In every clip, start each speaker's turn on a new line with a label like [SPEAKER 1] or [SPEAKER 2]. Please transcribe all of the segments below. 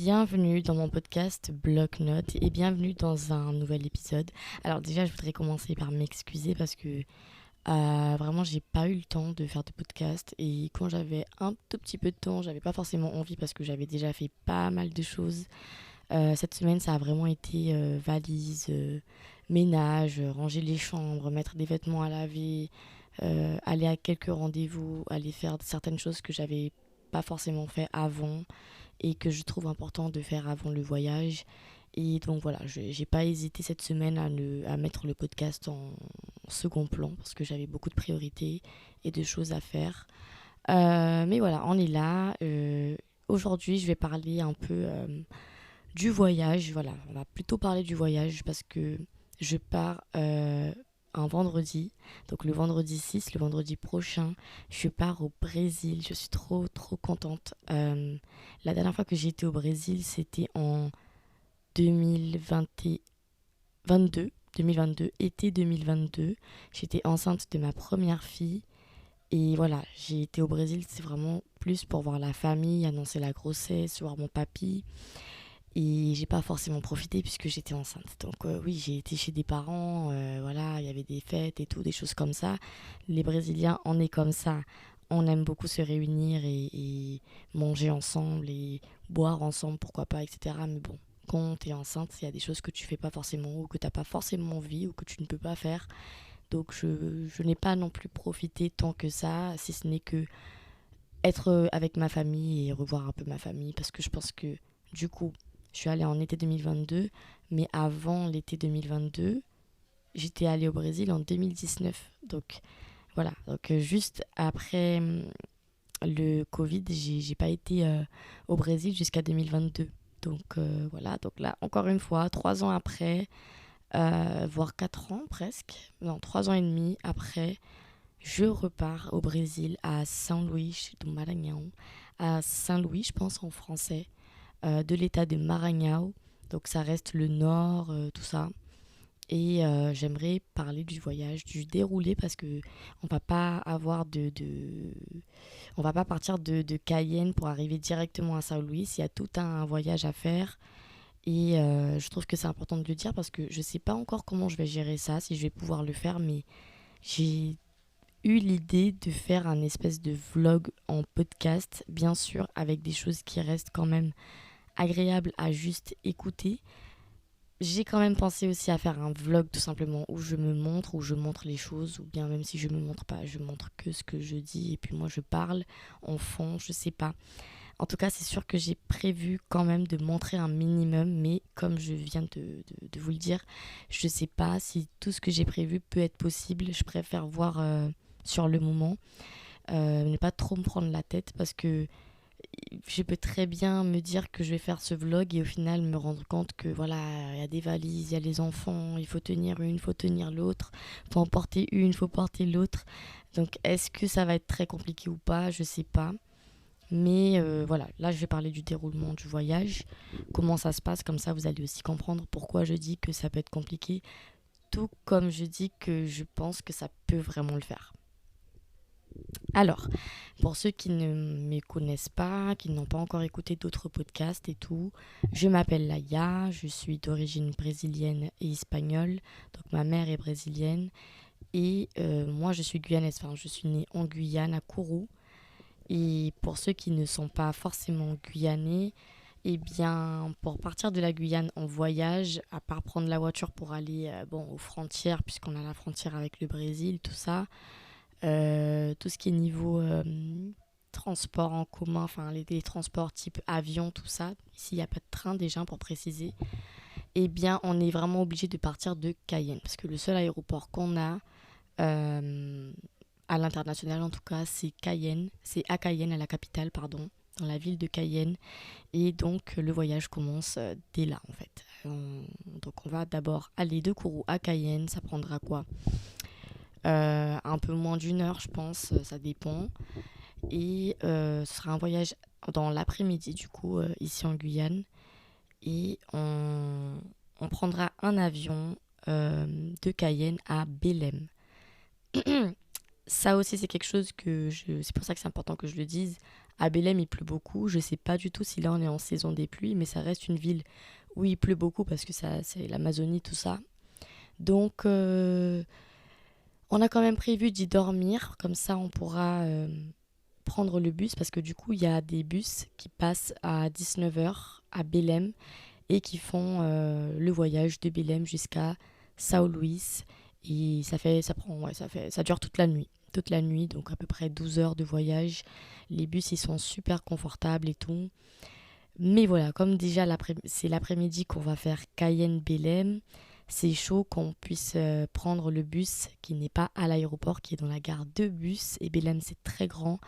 [SPEAKER 1] Bienvenue dans mon podcast Bloc Notes et bienvenue dans un nouvel épisode. Alors déjà, je voudrais commencer par m'excuser parce que vraiment, j'ai pas eu le temps de faire de podcast et quand j'avais un tout petit peu de temps, j'avais pas forcément envie parce que j'avais déjà fait pas mal de choses. Cette semaine, ça a vraiment été valise, ménage, ranger les chambres, mettre des vêtements à laver, aller à quelques rendez-vous, aller faire certaines choses que j'avais pas forcément fait avant et que je trouve important de faire avant le voyage. Et donc voilà, j'ai pas hésité cette semaine à mettre le podcast en second plan parce que j'avais beaucoup de priorités et de choses à faire. Mais voilà, on est là. Aujourd'hui, je vais parler un peu du voyage. Voilà, on va plutôt parler du voyage parce que je pars un vendredi. Donc le vendredi 6, le vendredi prochain, je pars au Brésil. Je suis trop trop contente. La dernière fois que j'ai été au Brésil, c'était en 2022. 2022, été 2022. J'étais enceinte de ma première fille. Et voilà, j'ai été au Brésil, c'est vraiment plus pour voir la famille, annoncer la grossesse, voir mon papy. Et j'ai pas forcément profité puisque j'étais enceinte. Donc oui, j'ai été chez des parents, voilà, il y avait des fêtes et tout, des choses comme ça. Les Brésiliens, on est comme ça. On aime beaucoup se réunir et manger ensemble et boire ensemble, pourquoi pas, etc. Mais bon, quand t'es enceinte, il y a des choses que tu fais pas forcément ou que t'as pas forcément envie ou que tu ne peux pas faire. Donc je n'ai pas non plus profité tant que ça, si ce n'est que être avec ma famille et revoir un peu ma famille parce que je pense que du coup, je suis allée en été 2022, mais avant l'été 2022, j'étais allée au Brésil en 2019. Donc voilà, donc juste après le Covid, j'ai pas été au Brésil jusqu'à 2022. Donc voilà, donc là, encore une fois, 3 ans après, voire 4 ans presque, non, 3 ans et demi après, je repars au Brésil, à Saint-Louis do Maranhão, à Saint-Louis, je pense en français, de l'état de Maranhão. Donc ça reste le nord, tout ça. Et j'aimerais parler du voyage, du déroulé, parce que on va pas avoir on va pas partir de Cayenne pour arriver directement à Saint-Louis. Il y a tout un voyage à faire. Et je trouve que c'est important de le dire parce que je sais pas encore comment je vais gérer ça, si je vais pouvoir le faire, mais j'ai eu l'idée de faire un espèce de vlog en podcast, bien sûr, avec des choses qui restent quand même agréables à juste écouter. J'ai quand même pensé aussi à faire un vlog tout simplement où je me montre, où je montre les choses, ou bien même si je me montre pas, je montre que ce que je dis et puis moi je parle en fond, je sais pas. En tout cas, c'est sûr que j'ai prévu quand même de montrer un minimum, mais comme je viens de vous le dire, je sais pas si tout ce que j'ai prévu peut être possible. Je préfère voir sur le moment, ne pas trop me prendre la tête parce que je peux très bien me dire que je vais faire ce vlog et au final me rendre compte que voilà, il y a des valises, il y a les enfants, il faut tenir une, il faut tenir l'autre, il faut en porter une, il faut porter l'autre. Donc est-ce que ça va être très compliqué ou pas? Je sais pas. Mais voilà, là je vais parler du déroulement du voyage, comment ça se passe, comme ça vous allez aussi comprendre pourquoi je dis que ça peut être compliqué, tout comme je dis que je pense que ça peut vraiment le faire. Alors, pour ceux qui ne me connaissent pas, qui n'ont pas encore écouté d'autres podcasts et tout, je m'appelle Laïa, je suis d'origine brésilienne et espagnole, donc ma mère est brésilienne et moi je suis guyanaise, enfin je suis née en Guyane à Kourou. Et pour ceux qui ne sont pas forcément guyanais, eh bien, pour partir de la Guyane en voyage, à part prendre la voiture pour aller bon, aux frontières, puisqu'on a la frontière avec le Brésil, tout ça, tout ce qui est niveau transport en commun, enfin les transports type avion, tout ça, ici il n'y a pas de train déjà pour préciser, eh bien, on est vraiment obligé de partir de Cayenne, parce que le seul aéroport qu'on a, euh, à l'international en tout cas, c'est Cayenne, c'est à Cayenne, à la capitale, pardon, dans la ville de Cayenne. Et donc le voyage commence dès là en fait. Donc on va d'abord aller de Kourou à Cayenne, ça prendra quoi un peu moins d'une heure je pense, ça dépend. Et ce sera un voyage dans l'après-midi du coup, ici en Guyane. Et on prendra un avion de Cayenne à Belém. Ça aussi, c'est quelque chose c'est pour ça que c'est important que je le dise. À Belém, il pleut beaucoup. Je sais pas du tout si là on est en saison des pluies, mais ça reste une ville où il pleut beaucoup parce que ça, c'est l'Amazonie, tout ça. Donc, on a quand même prévu d'y dormir. Comme ça, on pourra prendre le bus parce que du coup, il y a des bus qui passent à 19h à Belém et qui font le voyage de Belém jusqu'à São Luís. Et ça dure toute la nuit, donc à peu près 12 heures de voyage. Les bus, ils sont super confortables et tout. Mais voilà, comme déjà c'est l'après-midi qu'on va faire Cayenne-Belém, c'est chaud qu'on puisse prendre le bus qui n'est pas à l'aéroport, qui est dans la gare de bus. Et Belém, c'est très grand.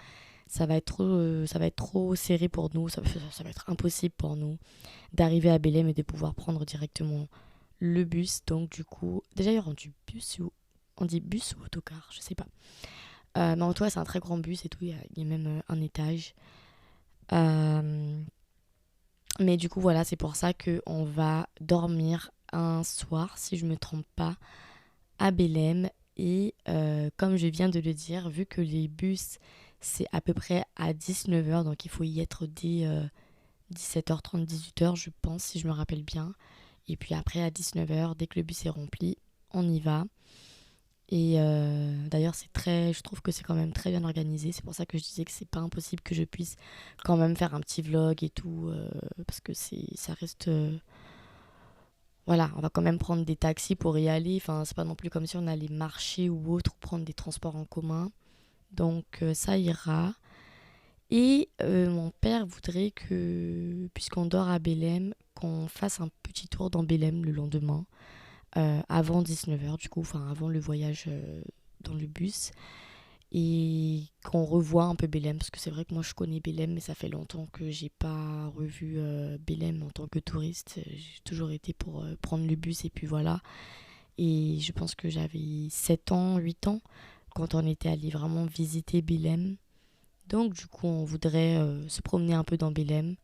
[SPEAKER 1] Ça va être trop serré pour nous. Ça va être impossible pour nous d'arriver à Belém et de pouvoir prendre directement le bus. Donc du coup, déjà, il y aura du bus ou... On dit bus ou autocar, je sais pas. Mais en tout cas, c'est un très grand bus et tout. Il y a même un étage. Euh, mais du coup, voilà, c'est pour ça qu'on va dormir un soir, si je me trompe pas, à Belém. Et comme je viens de le dire, vu que les bus, c'est à peu près à 19h, donc il faut y être dès 17h30, 18h, je pense, si je me rappelle bien. Et puis après, à 19h, dès que le bus est rempli, on y va. Et d'ailleurs, je trouve que c'est quand même très bien organisé. C'est pour ça que je disais que c'est pas impossible que je puisse quand même faire un petit vlog et tout, parce que ça reste, voilà, on va quand même prendre des taxis pour y aller. Enfin, c'est pas non plus comme si on allait marcher ou autre, ou prendre des transports en commun. Donc ça ira. Et mon père voudrait que, puisqu'on dort à Belém, qu'on fasse un petit tour dans Belém le lendemain, avant 19h du coup, enfin avant le voyage dans le bus, et qu'on revoie un peu Belém, parce que c'est vrai que moi je connais Belém, mais ça fait longtemps que j'ai pas revu Belém en tant que touriste. J'ai toujours été pour prendre le bus et puis voilà. Et je pense que j'avais 7 ans, 8 ans quand on était allé vraiment visiter Belém. Donc du coup on voudrait se promener un peu dans Belém,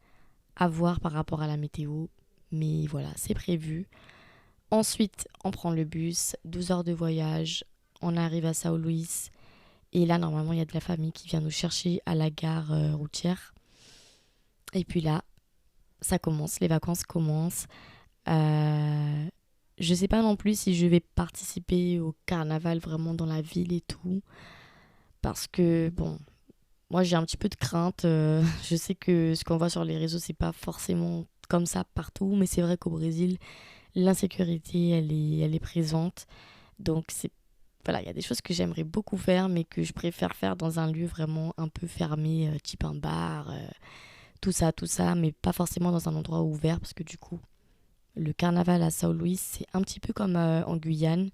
[SPEAKER 1] à voir par rapport à la météo, mais voilà, c'est prévu. Ensuite, on prend le bus, 12 heures de voyage, on arrive à São Luís. Et là, normalement, il y a de la famille qui vient nous chercher à la gare routière. Et puis là, ça commence, les vacances commencent. Euh, je sais pas non plus si je vais participer au carnaval vraiment dans la ville et tout. Parce que, bon, moi j'ai un petit peu de crainte. Je sais que ce qu'on voit sur les réseaux, c'est pas forcément comme ça partout. Mais c'est vrai qu'au Brésil, l'insécurité, elle est présente. Donc voilà, il y a des choses que j'aimerais beaucoup faire, mais que je préfère faire dans un lieu vraiment un peu fermé, type un bar, tout ça, mais pas forcément dans un endroit ouvert, parce que du coup, le carnaval à São Luís, c'est un petit peu comme en Guyane,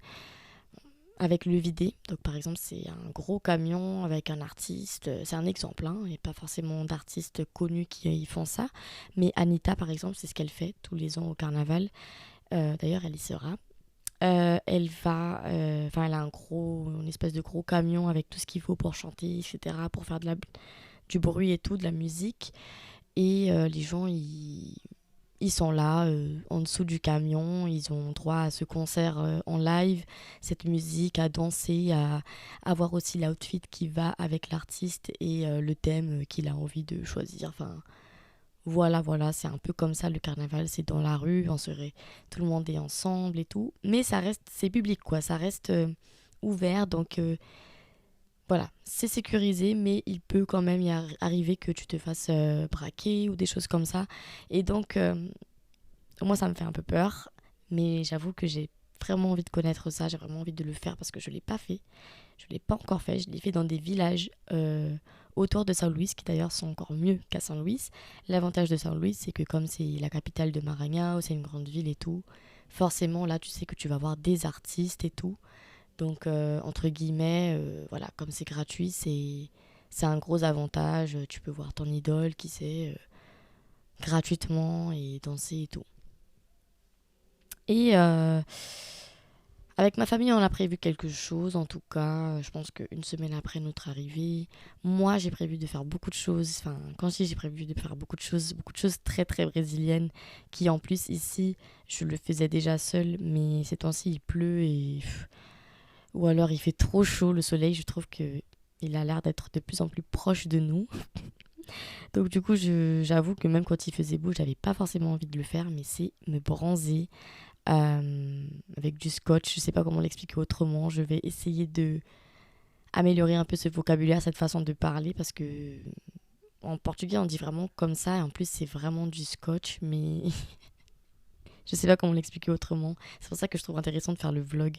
[SPEAKER 1] avec le vidé. Donc par exemple, c'est un gros camion avec un artiste, c'est un exemple, hein, il n'y a pas forcément d'artistes connus qui y font ça, mais Anita, par exemple, c'est ce qu'elle fait tous les ans au carnaval. D'ailleurs, elle y sera. Elle a une espèce de gros camion avec tout ce qu'il faut pour chanter, etc., pour faire du bruit et tout, de la musique. Et les gens, ils sont là, en dessous du camion, ils ont droit à ce concert en live, cette musique, à danser, à avoir aussi l'outfit qui va avec l'artiste et le thème qu'il a envie de choisir. Enfin, voilà, c'est un peu comme ça le carnaval, c'est dans la rue, tout le monde est ensemble et tout, mais c'est public quoi, ça reste ouvert, donc voilà, c'est sécurisé, mais il peut quand même arriver que tu te fasses braquer ou des choses comme ça, et donc moi ça me fait un peu peur, mais j'avoue que j'ai vraiment envie de connaître ça, j'ai vraiment envie de le faire parce que je l'ai pas fait. Je ne l'ai pas encore fait, je l'ai fait dans des villages autour de São Luís, qui d'ailleurs sont encore mieux qu'à São Luís. L'avantage de São Luís, c'est que comme c'est la capitale de Maranhão, c'est une grande ville et tout, forcément là tu sais que tu vas voir des artistes et tout. Donc entre guillemets, voilà, comme c'est gratuit, c'est un gros avantage. Tu peux voir ton idole qui sait gratuitement et danser et tout. Et avec ma famille, on a prévu quelque chose, en tout cas. Je pense qu'une semaine après notre arrivée, moi, j'ai prévu de faire beaucoup de choses. Enfin, quand je dis j'ai prévu de faire beaucoup de choses très, très brésiliennes, qui en plus, ici, je le faisais déjà seule, mais ces temps-ci, il pleut et... Ou alors, il fait trop chaud, le soleil, je trouve que il a l'air d'être de plus en plus proche de nous. Donc du coup, j'avoue que même quand il faisait beau, j'avais pas forcément envie de le faire, mais c'est me bronzer avec du scotch. Je sais pas comment l'expliquer autrement. Je vais essayer de améliorer un peu ce vocabulaire, cette façon de parler, parce que en portugais, on dit vraiment comme ça, et en plus, c'est vraiment du scotch, mais je sais pas comment l'expliquer autrement. C'est pour ça que je trouve intéressant de faire le vlog.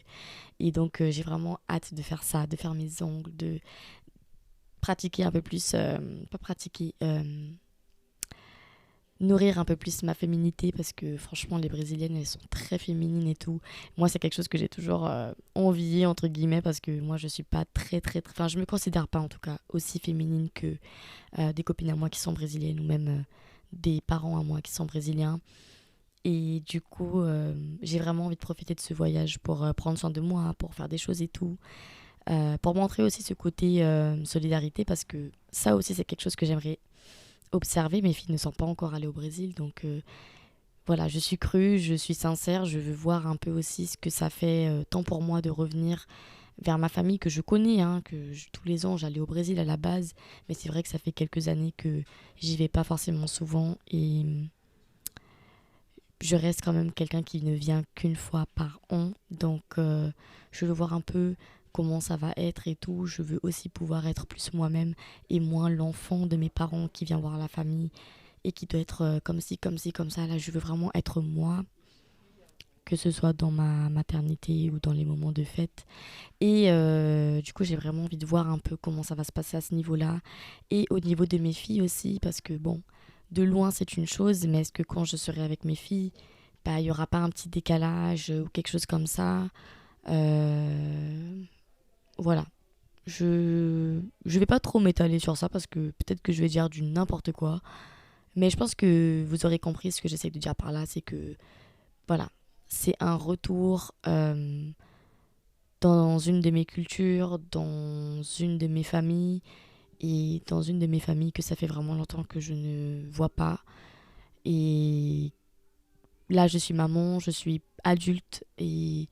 [SPEAKER 1] Et donc, j'ai vraiment hâte de faire ça, de faire mes ongles, de pratiquer un peu plus, pas pratiquer, nourrir un peu plus ma féminité parce que franchement les brésiliennes elles sont très féminines et tout. Moi c'est quelque chose que j'ai toujours envié entre guillemets parce que moi je suis pas enfin je me considère pas en tout cas aussi féminine que des copines à moi qui sont brésiliennes ou même des parents à moi qui sont brésiliens. Et du coup j'ai vraiment envie de profiter de ce voyage pour prendre soin de moi, pour faire des choses et tout. Pour montrer aussi ce côté solidarité parce que ça aussi c'est quelque chose que j'aimerais observer. Mes filles ne sont pas encore allées au Brésil, donc voilà, je suis crue, je suis sincère, je veux voir un peu aussi ce que ça fait tant pour moi de revenir vers ma famille que je connais, hein, tous les ans j'allais au Brésil à la base, mais c'est vrai que ça fait quelques années que j'y vais pas forcément souvent et je reste quand même quelqu'un qui ne vient qu'une fois par an, donc je veux voir un peu comment ça va être et tout. Je veux aussi pouvoir être plus moi-même et moins l'enfant de mes parents qui vient voir la famille et qui doit être comme ci, comme ci, comme ça. Là, je veux vraiment être moi, que ce soit dans ma maternité ou dans les moments de fête. Et du coup, j'ai vraiment envie de voir un peu comment ça va se passer à ce niveau-là. Et au niveau de mes filles aussi, parce que bon, de loin, c'est une chose, mais est-ce que quand je serai avec mes filles, bah, il n'y aura pas un petit décalage ou quelque chose comme ça. Voilà. Je vais pas trop m'étaler sur ça parce que peut-être que je vais dire du n'importe quoi. Mais je pense que vous aurez compris ce que j'essaie de dire par là. C'est que, voilà, c'est un retour dans une de mes cultures, dans une de mes familles. Et dans une de mes familles que ça fait vraiment longtemps que je ne vois pas. Et là, je suis maman, je suis adulte. Et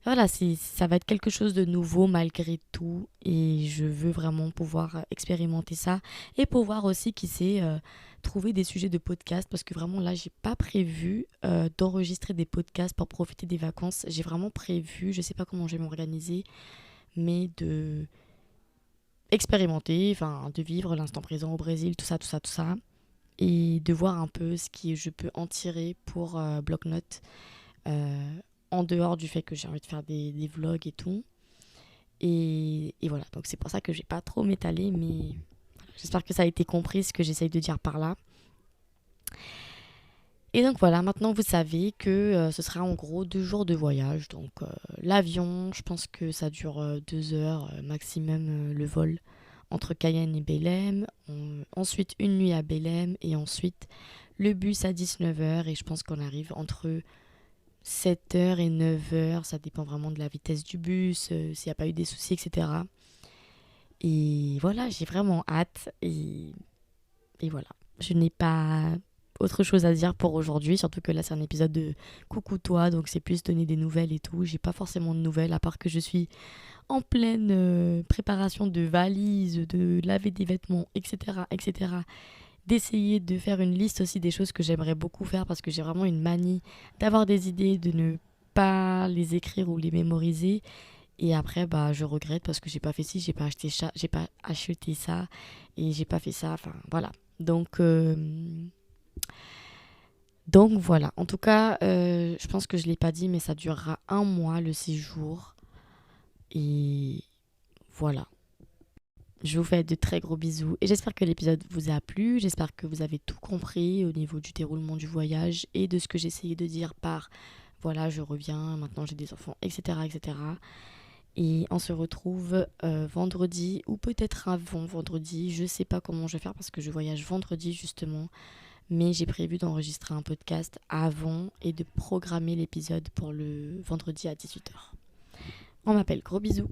[SPEAKER 1] voilà, ça va être quelque chose de nouveau malgré tout et je veux vraiment pouvoir expérimenter ça et pouvoir aussi, qui sait, trouver des sujets de podcast parce que vraiment là, j'ai pas prévu d'enregistrer des podcasts pour profiter des vacances. J'ai vraiment prévu, je sais pas comment je vais m'organiser, mais de expérimenter, enfin de vivre l'instant présent au Brésil, tout ça, tout ça, tout ça et de voir un peu ce que je peux en tirer pour bloc-notes. En dehors du fait que j'ai envie de faire des vlogs et tout. Et voilà, donc c'est pour ça que je vais pas trop m'étaler, mais voilà, j'espère que ça a été compris ce que j'essaye de dire par là. Et donc voilà, maintenant vous savez que ce sera en gros 2 jours de voyage. Donc l'avion, je pense que ça dure 2 heures maximum le vol entre Cayenne et Belém. Ensuite une nuit à Belém et ensuite le bus à 19 heures et je pense qu'on arrive entre 7 heures et 9 heures, ça dépend vraiment de la vitesse du bus, s'il n'y a pas eu des soucis, etc. Et voilà, j'ai vraiment hâte et voilà. Je n'ai pas autre chose à dire pour aujourd'hui, surtout que là c'est un épisode de coucou toi, donc c'est plus donner des nouvelles et tout. J'ai pas forcément de nouvelles à part que je suis en pleine préparation de valises, de laver des vêtements, etc., etc. D'essayer de faire une liste aussi des choses que j'aimerais beaucoup faire parce que j'ai vraiment une manie d'avoir des idées, de ne pas les écrire ou les mémoriser. Et après, bah, je regrette parce que j'ai pas fait ci, j'ai pas acheté ça et j'ai pas fait ça. Enfin, voilà. Donc voilà. En tout cas, je pense que je l'ai pas dit, mais ça durera 1 mois le séjour. Et voilà. Je vous fais de très gros bisous et j'espère que l'épisode vous a plu. J'espère que vous avez tout compris au niveau du déroulement du voyage et de ce que j'essayais de dire par voilà, je reviens, maintenant j'ai des enfants, etc. etc. Et on se retrouve vendredi ou peut-être avant vendredi. Je sais pas comment je vais faire parce que je voyage vendredi justement. Mais j'ai prévu d'enregistrer un podcast avant et de programmer l'épisode pour le vendredi à 18 heures. On m'appelle, gros bisous.